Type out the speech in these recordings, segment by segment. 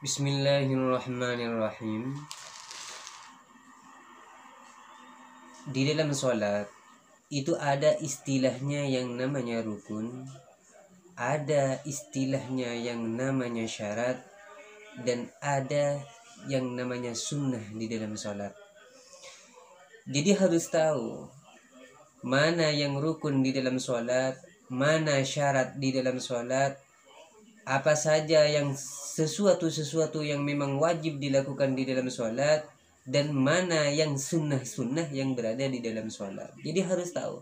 Bismillahirrahmanirrahim. Di dalam sholat itu ada istilahnya yang namanya rukun, ada istilahnya yang namanya syarat, dan ada yang namanya sunnah di dalam sholat. Jadi harus tahu mana yang rukun di dalam sholat, mana syarat di dalam sholat, apa saja yang sesuatu yang memang wajib dilakukan di dalam sholat, dan mana yang sunnah-sunnah yang berada di dalam sholat. Jadi harus tahu.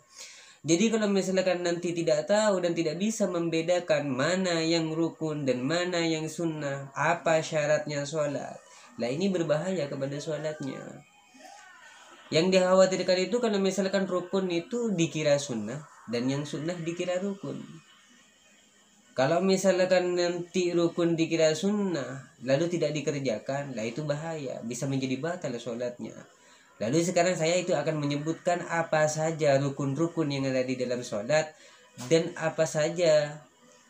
Jadi kalau misalkan nanti tidak tahu dan tidak bisa membedakan mana yang rukun dan mana yang sunnah, apa syaratnya sholat, lah ini berbahaya kepada sholatnya. Yang dikhawatirkan itu kalau misalkan rukun itu dikira sunnah dan yang sunnah dikira rukun. Kalau misalkan nanti rukun dikira sunnah lalu tidak dikerjakan, lah itu bahaya, bisa menjadi batal sholatnya. Lalu sekarang saya itu akan menyebutkan apa saja rukun-rukun yang ada di dalam sholat, dan apa saja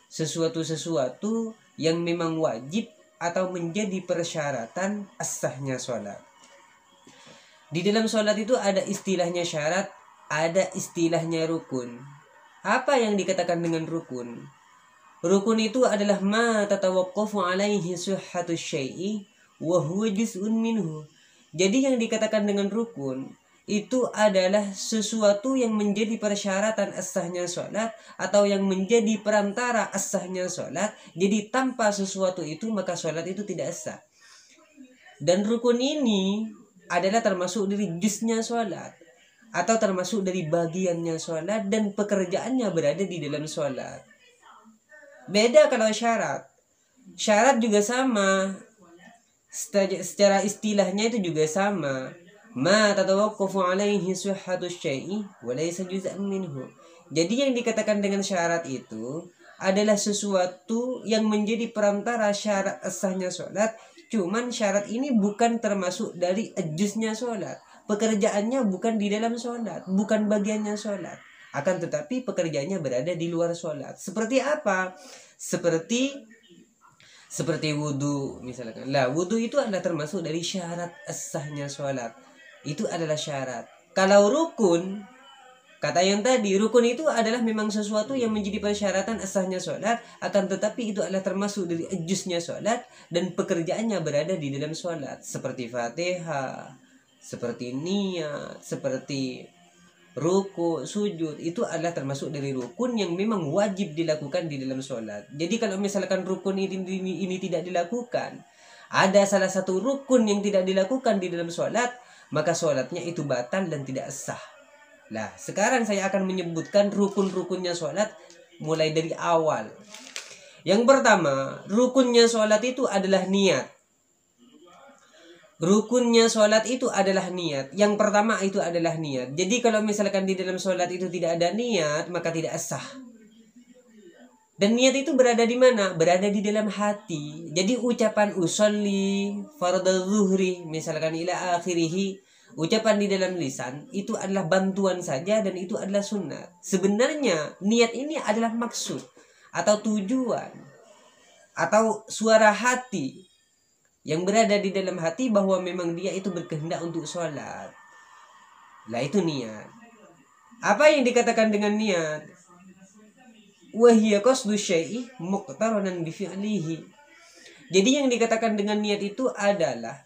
sesuatu yang memang wajib atau menjadi persyaratan sahnya sholat. Di dalam sholat itu ada istilahnya syarat, ada istilahnya rukun. Apa yang dikatakan dengan rukun? Rukun itu adalah ma tatawaqqafu alaihi sihhatu syai'i wa huwa juz'un minhu. Jadi yang dikatakan dengan rukun itu adalah sesuatu yang menjadi persyaratan sahnya sholat atau yang menjadi perantara sahnya sholat. Jadi tanpa sesuatu itu maka sholat itu tidak sah. Dan rukun ini adalah termasuk dari juznya sholat atau termasuk dari bagiannya sholat dan pekerjaannya berada di dalam sholat. Beda kalau syarat. Syarat juga sama. Secara istilahnya itu juga sama. Ma tatawaqqafu alaihi sihhatu syai'i wa laysa juz'an minhu. Jadi yang dikatakan dengan syarat itu adalah sesuatu yang menjadi perantara syarat sahnya sholat. Cuman syarat ini bukan termasuk dari juznya sholat. Pekerjaannya bukan di dalam sholat, bukan bagiannya sholat. Akan tetapi pekerjaannya berada di luar sholat. Seperti apa? Seperti wudu misalkan. Lah wudu itu adalah termasuk dari syarat sahnya sholat. Itu adalah syarat. Kalau rukun, kata yang tadi, rukun itu adalah memang sesuatu yang menjadi persyaratan sahnya sholat, akan tetapi itu adalah termasuk dari juznya sholat dan pekerjaannya berada di dalam sholat. Seperti Fatihah, seperti niat, seperti ruku, sujud, itu adalah termasuk dari rukun yang memang wajib dilakukan di dalam sholat. Jadi kalau misalkan rukun ini tidak dilakukan, ada salah satu rukun yang tidak dilakukan di dalam sholat, maka sholatnya itu batal dan tidak sah. Nah, sekarang saya akan menyebutkan rukun-rukunnya sholat mulai dari awal. Yang pertama, rukunnya sholat itu adalah niat. Rukunnya sholat itu adalah niat. Yang pertama itu adalah niat. Jadi kalau misalkan di dalam sholat itu tidak ada niat, maka tidak sah. Dan niat itu berada di mana? Berada di dalam hati. Jadi ucapan usolli fardhu zuhri misalkan ila akhirih, ucapan di dalam lisan itu adalah bantuan saja dan itu adalah sunat. Sebenarnya niat ini adalah maksud atau tujuan atau suara hati yang berada di dalam hati bahwa memang dia itu berkehendak untuk sholat. Lah itu niat. Apa yang dikatakan dengan niat? Wahiya qasdu syai'i muqtaranan bi fi'lihi. Jadi yang dikatakan dengan niat itu adalah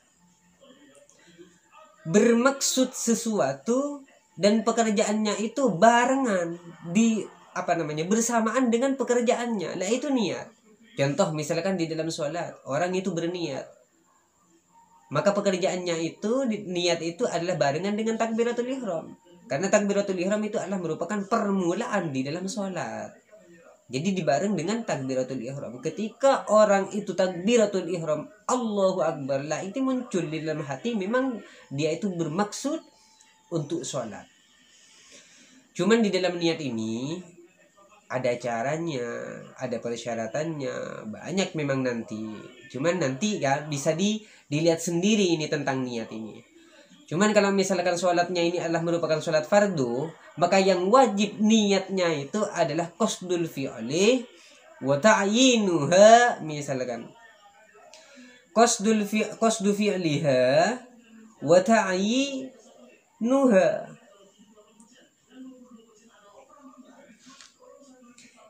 bermaksud sesuatu dan pekerjaannya itu barengan bersamaan dengan pekerjaannya. Lah itu niat. Contoh misalkan di dalam sholat orang itu berniat, maka pekerjaannya itu niat itu adalah barengan dengan takbiratul ihram. Karena takbiratul ihram itu adalah merupakan permulaan di dalam sholat. Jadi dibareng dengan takbiratul ihram. Ketika orang itu takbiratul ihram, Allahu Akbar, lah itu muncul di dalam hati memang dia itu bermaksud untuk sholat. Cuman di dalam niat ini ada caranya, ada persyaratannya, banyak memang nanti. Cuman nanti ya bisa dilihat sendiri ini tentang niat ini. Cuman kalau misalkan sholatnya ini adalah merupakan sholat fardu, maka yang wajib niatnya itu adalah qasdul fi'li wa ta'yinuha misalkan. qasdu fi'liha wa ta'yinuha.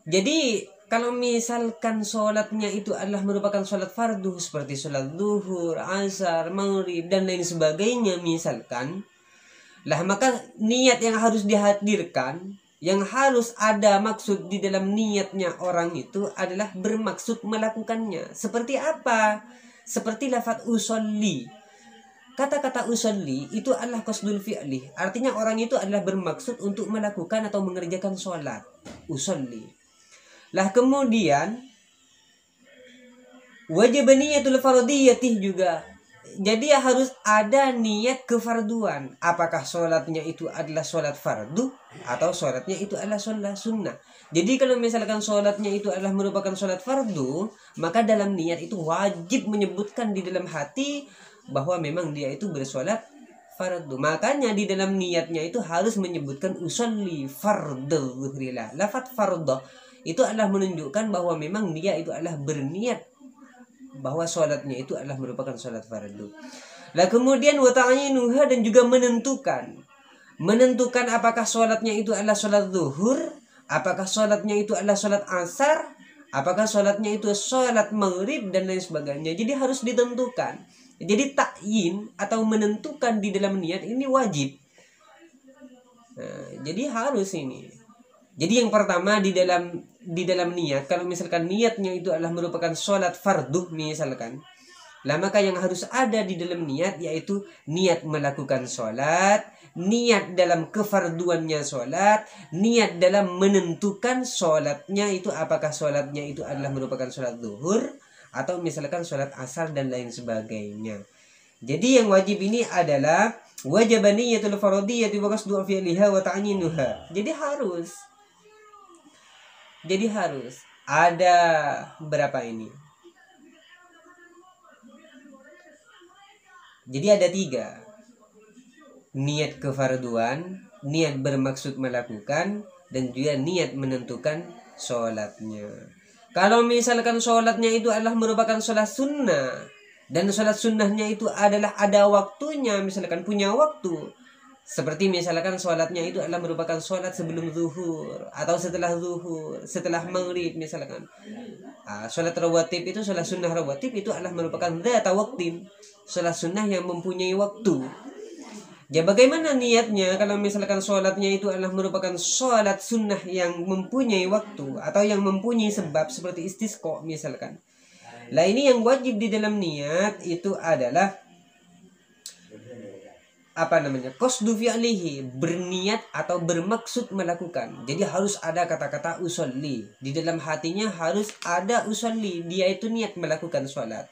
Jadi kalau misalkan sholatnya itu adalah merupakan sholat fardu seperti sholat zuhur, asar, maghrib dan lain sebagainya misalkan, lah maka niat yang harus dihadirkan, yang harus ada maksud di dalam niatnya orang itu adalah bermaksud melakukannya. Seperti apa? Seperti lafaz usolli. Kata-kata usolli itu adalah qasdul fi'li. Artinya orang itu adalah bermaksud untuk melakukan atau mengerjakan sholat. Usolli. Lah kemudian wajib niyatul fardiyatih juga. Jadi harus ada niat kefarduan. Apakah sholatnya itu adalah sholat fardu atau sholatnya itu adalah sholat sunnah. Jadi kalau misalkan sholatnya itu adalah merupakan sholat fardu, maka dalam niat itu wajib menyebutkan di dalam hati bahwa memang dia itu bersolat fardu. Makanya di dalam niatnya itu harus menyebutkan usolli fardhu zuhrilah. Lafaz fardhu itu adalah menunjukkan bahwa memang dia itu adalah berniat bahwa sholatnya itu adalah merupakan sholat fardu. Lah kemudian wa ta'yinuha, dan juga menentukan apakah sholatnya itu adalah sholat zuhur, apakah sholatnya itu adalah sholat asar, apakah sholatnya itu sholat maghrib dan lain sebagainya. Jadi harus ditentukan. Jadi takyin atau menentukan di dalam niat ini wajib. Nah, jadi harus ini. Jadi yang pertama di dalam niat, kalau misalkan niatnya itu adalah merupakan sholat fardu misalkan, lah maka yang harus ada di dalam niat yaitu niat melakukan sholat, niat dalam kefarduannya sholat, niat dalam menentukan sholatnya itu apakah sholatnya itu adalah merupakan sholat zuhur atau misalkan sholat asar dan lain sebagainya. Jadi yang wajib ini adalah wajib niyatul fardiyati wa qasdu fi'liha wa ta'yinuha. Jadi harus ada berapa ini? Jadi ada 3. Niat kefarduan, niat bermaksud melakukan, dan juga niat menentukan sholatnya. Kalau misalkan sholatnya itu adalah merupakan sholat sunnah, dan sholat sunnahnya itu adalah ada waktunya, misalkan punya waktu, seperti misalkan sholatnya itu adalah merupakan sholat sebelum zuhur atau setelah zuhur, setelah maghrib misalkan. Sholat rawatib itu, sholat sunnah rawatib itu adalah merupakan dzata waktin, sholat sunnah yang mempunyai waktu. Ya bagaimana niatnya kalau misalkan sholatnya itu adalah merupakan sholat sunnah yang mempunyai waktu atau yang mempunyai sebab seperti istisqa misalkan. Lah ini yang wajib di dalam niat itu adalah qasdu fi'lihi, berniat atau bermaksud melakukan. Jadi harus ada kata-kata usolli. Di dalam hatinya harus ada usolli, dia itu niat melakukan sholat.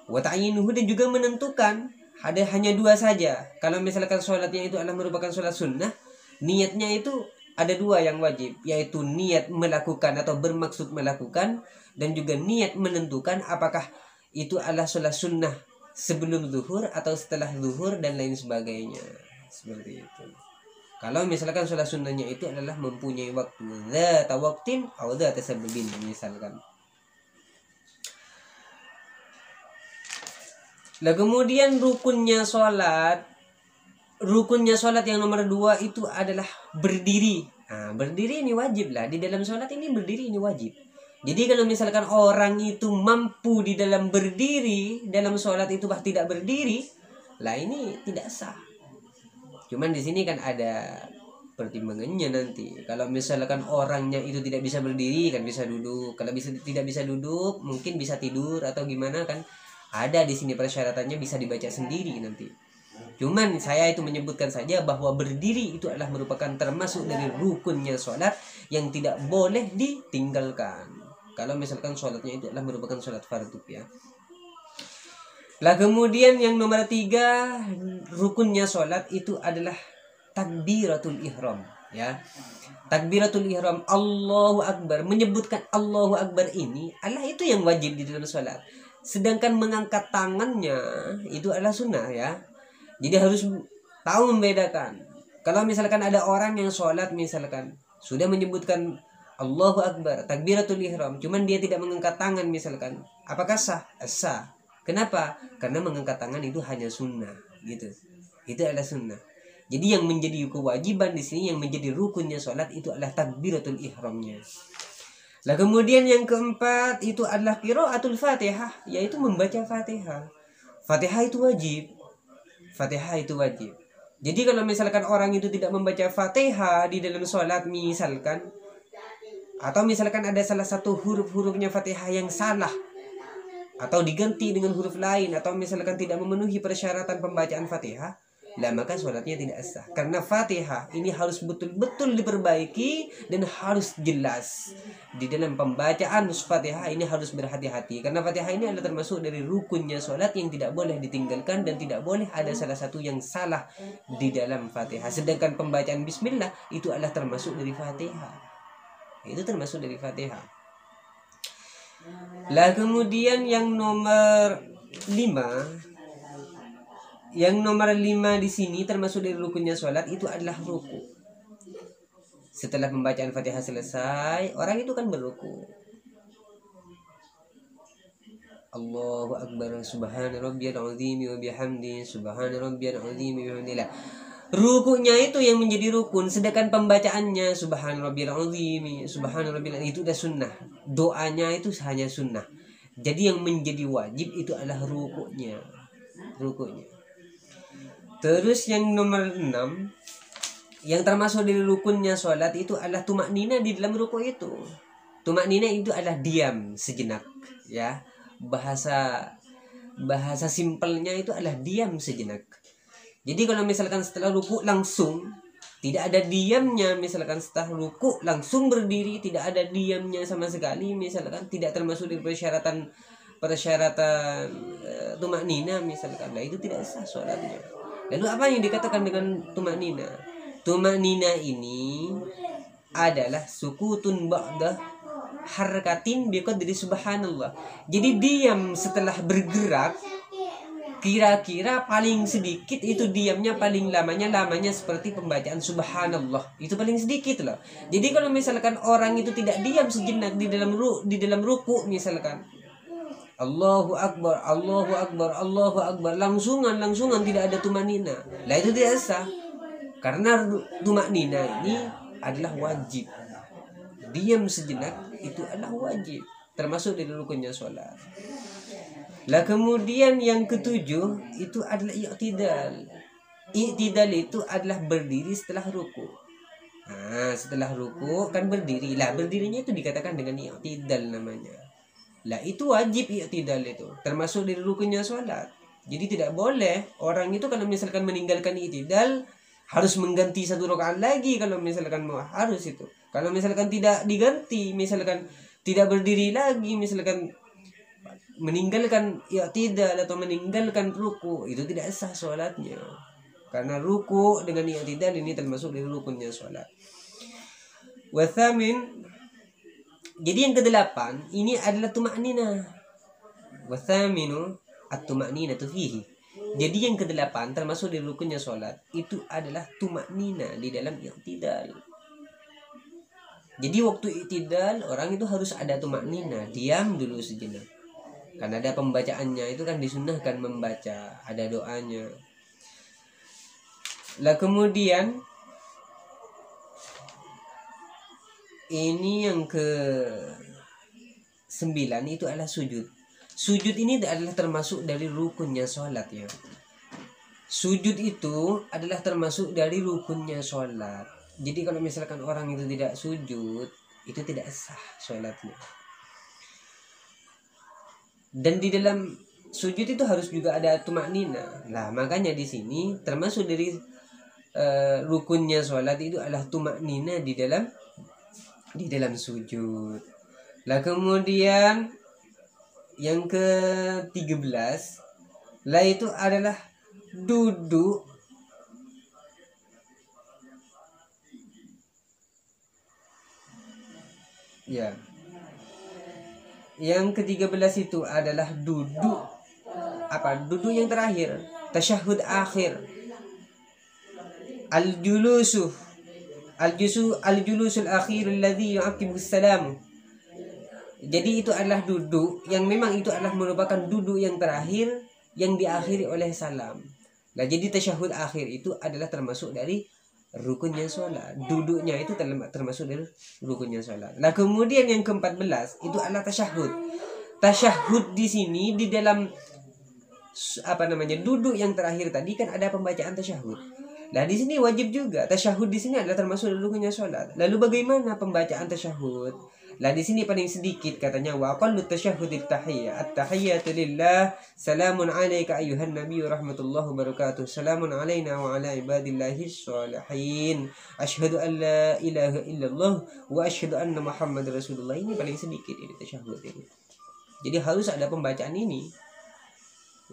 Wa ta'yinuhu, dan juga menentukan. Ada hanya 2 saja. Kalau misalkan sholatnya itu adalah merupakan sholat sunnah, niatnya itu ada 2 yang wajib, yaitu niat melakukan atau bermaksud melakukan, dan juga niat menentukan apakah itu adalah sholat sunnah sebelum zuhur atau setelah zuhur dan lain sebagainya. Seperti itu. Kalau misalkan sholat sunnahnya itu adalah mempunyai waktu, dzata waqtin atau dzata sababin misalkan. Lah kemudian rukunnya sholat yang nomor 2 itu adalah berdiri. Berdiri ini wajib lah. Di dalam sholat ini berdiri ini wajib. Jadi kalau misalkan orang itu mampu di dalam berdiri, dalam sholat itu tidak berdiri, lah ini tidak sah. Cuman di sini kan ada pertimbangannya nanti. Kalau misalkan orangnya itu tidak bisa berdiri, kan bisa duduk. Kalau tidak bisa duduk, mungkin bisa tidur atau gimana kan. Ada di sini persyaratannya, bisa dibaca sendiri nanti. Cuman saya itu menyebutkan saja bahwa berdiri itu adalah merupakan termasuk dari rukunnya sholat yang tidak boleh ditinggalkan. Kalau misalkan sholatnya itu adalah merupakan sholat fardu ya. Lah kemudian yang nomor 3 rukunnya sholat itu adalah takbiratul ihram ya. Takbiratul ihram, Allahu Akbar, menyebutkan Allahu Akbar ini adalah itu yang wajib di dalam sholat. Sedangkan mengangkat tangannya itu adalah sunnah ya. Jadi harus tahu membedakan. Kalau misalkan ada orang yang sholat misalkan sudah menyebutkan Allahu Akbar, takbiratul ihram, cuman dia tidak mengangkat tangan misalkan, apakah sah? Sah. Kenapa? Karena mengangkat tangan itu hanya sunnah, gitu. Itu adalah sunnah. Jadi yang menjadi kewajiban di sini, yang menjadi rukunnya sholat itu adalah takbiratul ihramnya. Lah kemudian yang keempat itu adalah qiraatul Fatihah, yaitu membaca Fatihah. Fatihah itu wajib. Fatihah itu wajib. Jadi kalau misalkan orang itu tidak membaca Fatihah di dalam sholat misalkan, atau misalkan ada salah satu huruf-hurufnya Fatihah yang salah, atau diganti dengan huruf lain, atau misalkan tidak memenuhi persyaratan pembacaan Fatihah, lah maka sholatnya tidak sah. Karena Fatihah ini harus betul-betul diperbaiki dan harus jelas. Di dalam pembacaan Fatihah ini harus berhati-hati, karena Fatihah ini adalah termasuk dari rukunnya sholat yang tidak boleh ditinggalkan, dan tidak boleh ada salah satu yang salah di dalam Fatihah. Sedangkan pembacaan Bismillah itu adalah termasuk dari Fatihah. Itu termasuk dari Fatihah. Lah kemudian yang nomor 5, di sini termasuk dari rukunnya sholat itu adalah ruku. Setelah pembacaan Fatihah selesai, orang itu kan berruku. Allahu Akbar, subhana rabbiyal azim wa bihamdi, subhana rabbiyal azim wa bihamdillah. Rukunya itu yang menjadi rukun, sedangkan pembacaannya subhana rabbiyal azim, subhana rabbiyal, itu udah sunnah. Doanya itu hanya sunnah. Jadi yang menjadi wajib itu adalah rukunya. Terus yang nomor 6, yang termasuk dari rukunnya sholat itu adalah tumaknina di dalam ruku itu. Tumaknina itu adalah diam sejenak, ya. Bahasa simpelnya itu adalah diam sejenak. Jadi kalau misalkan setelah ruku langsung tidak ada diamnya, misalkan setelah ruku langsung berdiri, tidak ada diamnya sama sekali, misalkan tidak termasuk dari persyaratan tumaknina misalkan, nah itu tidak sah sholatnya. Lalu apa yang dikatakan dengan tumaknina? Tumaknina ini adalah sukutun ba'da harakatin biqadri subhanallah. Jadi diam setelah bergerak, kira-kira paling sedikit itu diamnya paling lamanya seperti pembacaan subhanallah. Itu paling sedikit loh. Jadi kalau misalkan orang itu tidak diam sejenak di dalam ruku misalkan, Allahu Akbar, Allahu Akbar, Allahu Akbar, langsungan tidak ada tumaknina. Lah itu tidak sah. Karena tumaknina ini adalah wajib. Diam sejenak itu adalah wajib, termasuk dari rukunnya sholat. Lah kemudian yang ketujuh itu adalah i'tidal. I'tidal itu adalah berdiri setelah ruku. Nah, setelah ruku kan berdiri. Lah berdirinya itu dikatakan dengan i'tidal namanya. Lah itu wajib i'tidal itu, termasuk dari rukunnya sholat. Jadi tidak boleh orang itu kalau misalkan meninggalkan i'tidal harus mengganti satu rakaat lagi. Kalau misalkan mau harus itu. Kalau misalkan tidak diganti, misalkan tidak berdiri lagi, misalkan meninggalkan i'tidal atau meninggalkan ruku, itu tidak sah sholatnya. Karena ruku dengan i'tidal ini termasuk dari rukunnya sholat. Wathamin, jadi yang ke-8 ini adalah tumaknina. Wathaminu at-tumakninatu fihi. Jadi yang ke-8 termasuk dari rukunnya sholat itu adalah tumaknina di dalam i'tidal. Jadi waktu i'tidal orang itu harus ada tumaknina, diam dulu sejenak. Karena ada pembacaannya, itu kan disunnahkan membaca, ada doanya. Lah kemudian ini yang ke-9 itu adalah sujud. Sujud ini adalah termasuk dari rukunnya sholat ya. Sujud itu adalah termasuk dari rukunnya sholat. Jadi kalau misalkan orang itu tidak sujud, itu tidak sah sholatnya. Dan di dalam sujud itu harus juga ada tumaknina. Nah makanya di sini termasuk dari rukunnya sholat itu adalah tumaknina di dalam sujud. Lah kemudian yang ke-13 lah itu adalah duduk ya. Yang ke-13 itu adalah duduk duduk yang terakhir, tasyahud akhir, al-julusul akhir alladhi yu'aqibu as-salam. Jadi itu adalah duduk yang memang itu adalah merupakan duduk yang terakhir yang diakhiri oleh salam. Nah, jadi tasyahud akhir itu adalah termasuk dari rukunnya sholat. Duduknya itu termasuk dari rukunnya sholat. Nah, kemudian yang ke-14 itu adalah tasyahud. Tasyahud di sini di dalam duduk yang terakhir tadi kan ada pembacaan tasyahud. Nah, di sini wajib juga. Tasyahud di sini adalah termasuk dari rukunnya sholat. Lalu bagaimana pembacaan tasyahud? Lah di sini paling sedikit katanya wa aqallu tasyahhudit tahiyyah at-tahiyyatu lillah salamun alayka ayyuhan nabiyyu rahmatullahi wabarakatuh salamun alayna wa ala ibadillahis sholihin asyhadu an la ilaha illallah wa asyhadu anna muhammadar rasulullah. Ini paling sedikit ini tasyahud ini. Jadi harus ada pembacaan ini.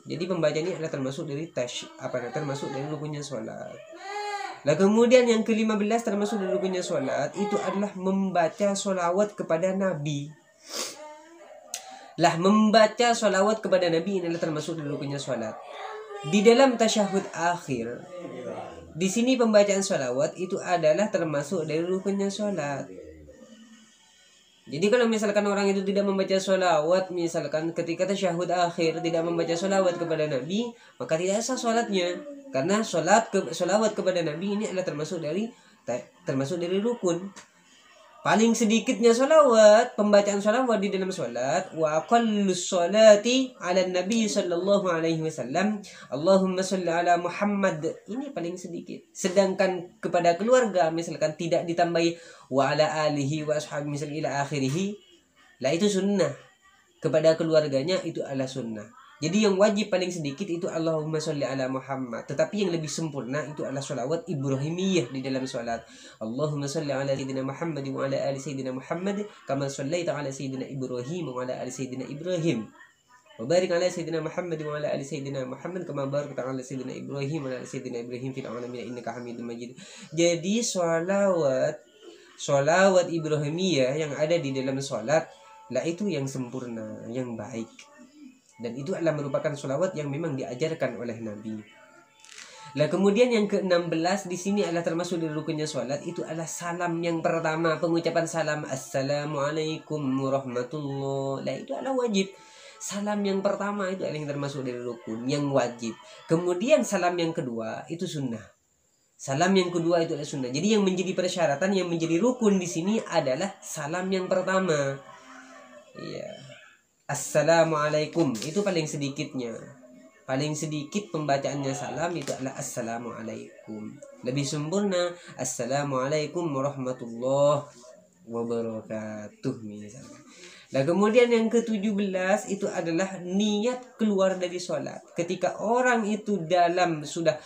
Jadi pembacaan ini adalah termasuk dari termasuk dari rukunnya salat. Nah, kemudian yang ke-15 termasuk dari rukunnya sholat itu adalah membaca sholawat kepada Nabi. Lah, membaca sholawat kepada Nabi ini adalah termasuk dari rukunnya sholat. Di dalam tasyahud akhir, di sini pembacaan sholawat itu adalah termasuk dari rukunnya sholat. Jadi kalau misalkan orang itu tidak membaca sholawat, misalkan ketika tasyahud akhir tidak membaca sholawat kepada Nabi, maka tidak sah sholatnya. Karena sholawat kepada Nabi ini adalah termasuk dari rukun. Paling sedikitnya sholawat, pembacaan sholawat di dalam sholat, wa aqallus sholati ala Nabi sallallahu alaihi wasallam, Allahumma sholli ala Muhammad. Ini paling sedikit. Sedangkan kepada keluarga misalkan tidak ditambahi wa ala alihi wa ashabi misal ila akhirih, lah itu sunnah. Kepada keluarganya itu adalah sunnah. Jadi yang wajib paling sedikit itu Allahumma sholli ala Muhammad. Tetapi yang lebih sempurna itu adalah sholawat Ibrahimiyah di dalam sholat. Allahumma sholli ala sayyidina Muhammad wa ala ali sayyidina Muhammad kama shollaita ala sayyidina Ibrahim wa ala ali sayyidina Ibrahim. Wa barik ala sayyidina Muhammad wa ala ali sayyidina Muhammad kama barakta ala sayyidina Ibrahim wa ala ali sayyidina Ibrahim fil alamin innaka Hamidum Majid. Jadi sholawat Ibrahimiyah yang ada di dalam sholat lah itu yang sempurna, yang baik. Dan itu adalah merupakan sholawat yang memang diajarkan oleh Nabi. Nah, kemudian yang ke-16 di sini adalah termasuk dari rukunnya sholat itu adalah salam yang pertama, pengucapan salam assalamualaikum warahmatullahi. Nah, itu adalah wajib. Salam yang pertama itu adalah yang termasuk dari rukun, yang wajib. Kemudian salam yang kedua itu sunnah. Salam yang kedua itu adalah sunnah. Jadi yang menjadi persyaratan, yang menjadi rukun di sini adalah salam yang pertama. Iya. Assalamualaikum itu paling sedikitnya. Paling sedikit pembacaannya salam itu adalah assalamualaikum. Lebih sempurna assalamualaikum warahmatullahi wabarakatuh misalnya. Nah, kemudian yang ke-17 itu adalah niat keluar dari sholat. Ketika orang itu dalam sudah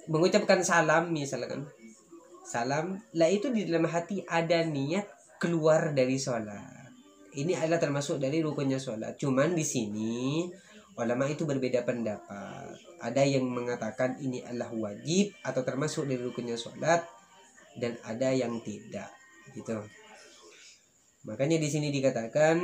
mengucapkan salam misalkan. Salam, lah itu di dalam hati ada niat keluar dari sholat. Ini adalah termasuk dari rukunnya sholat. Cuman di sini ulama itu berbeda pendapat. Ada yang mengatakan ini adalah wajib atau termasuk dari rukunnya sholat, dan ada yang tidak, gitu. Makanya di sini dikatakan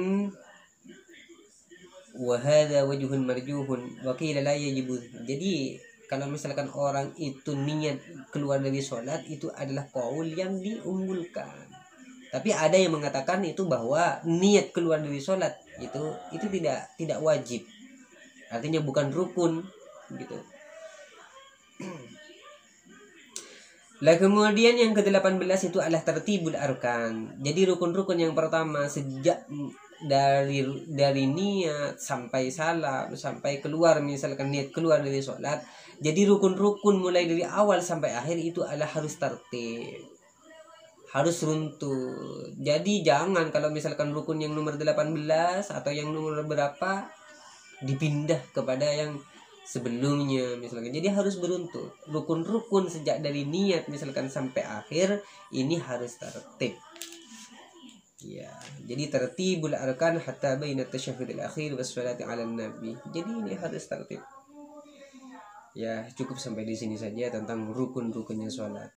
wa hadza wajhun marjuhun wa qila la yajibu. Jadi kalau misalkan orang itu niat keluar dari sholat itu adalah qaul yang diunggulkan. Tapi ada yang mengatakan itu bahwa niat keluar dari sholat itu tidak wajib, artinya bukan rukun, gitu. Lah, kemudian yang ke-18 itu adalah tertibul arkan. Jadi rukun-rukun yang pertama sejak dari niat sampai salam sampai keluar, misalkan niat keluar dari sholat. Jadi rukun-rukun mulai dari awal sampai akhir itu adalah harus tertib, harus runtut. Jadi jangan kalau misalkan rukun yang nomor 18 atau yang nomor berapa dipindah kepada yang sebelumnya misalkan. Jadi harus beruntut. Rukun-rukun sejak dari niat misalkan sampai akhir ini harus tertib. Ya, jadi tertibul arkan hatta baina tasyahhudil akhir was salati 'alan nabi. Jadi ini harus tertib. Ya, cukup sampai di sini saja tentang rukun-rukunnya sholat.